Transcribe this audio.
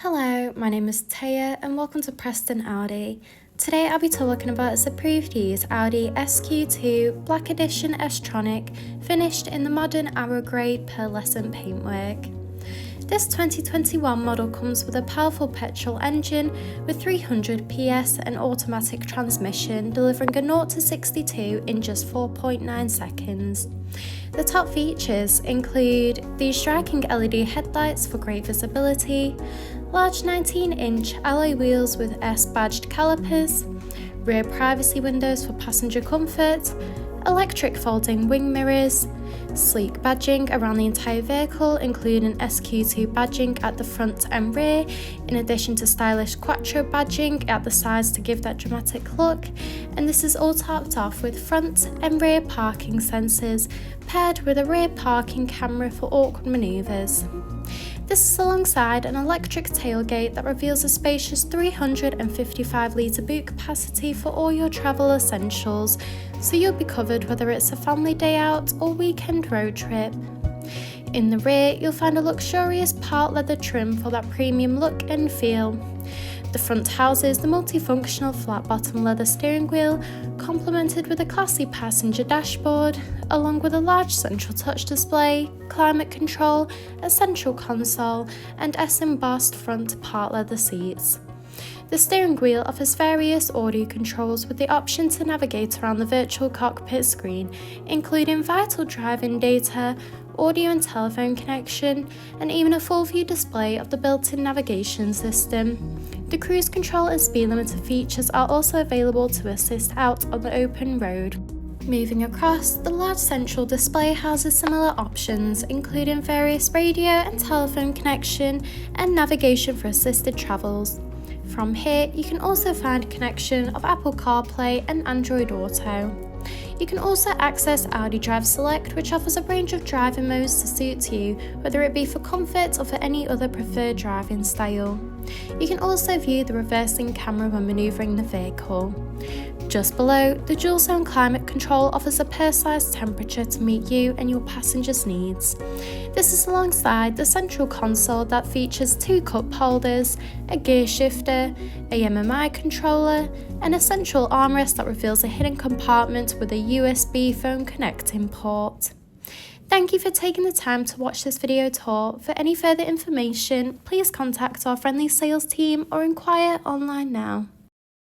Hello, my name is Taya and welcome to Preston Audi. Today I'll be talking about its approved use Audi SQ2 Black Edition S-Tronic finished in the modern Arrow Grey Pearlescent paintwork. This 2021 model comes with a powerful petrol engine with 300 PS and automatic transmission, delivering a 0 to 62 in just 4.9 seconds. The top features include these striking LED headlights for great visibility, large 19-inch alloy wheels with S-badged calipers, rear privacy windows for passenger comfort, electric folding wing mirrors, sleek badging around the entire vehicle including SQ2 badging at the front and rear, in addition to stylish Quattro badging at the sides to give that dramatic look, and this is all topped off with front and rear parking sensors paired with a rear parking camera for awkward manoeuvres. This is alongside an electric tailgate that reveals a spacious 355-litre boot capacity for all your travel essentials, so you'll be covered whether it's a family day out or weekend road trip. In the rear, you'll find a luxurious part leather trim for that premium look and feel. The front houses the multifunctional flat-bottom leather steering wheel, complemented with a classy passenger dashboard, along with a large central touch display, climate control, a central console, and S-embossed front part leather seats. The steering wheel offers various audio controls with the option to navigate around the virtual cockpit screen, including vital driving data, audio and telephone connection, and even a full view display of the built-in navigation system. The cruise control and speed limiter features are also available to assist out on the open road. Moving across, the large central display houses similar options, including various radio and telephone connection and navigation for assisted travels. From here, you can also find connection of Apple CarPlay and Android Auto. You can also access Audi Drive Select, which offers a range of driving modes to suit you, whether it be for comfort or for any other preferred driving style. You can also view the reversing camera when manoeuvring the vehicle. Just below, the dual zone climate control offers a personalised temperature to meet you and your passengers' needs. This is alongside the central console that features 2 cup holders, a gear shifter, a MMI controller, and a central armrest that reveals a hidden compartment with a USB phone connecting port. Thank you for taking the time to watch this video tour. For any further information, please contact our friendly sales team or inquire online now.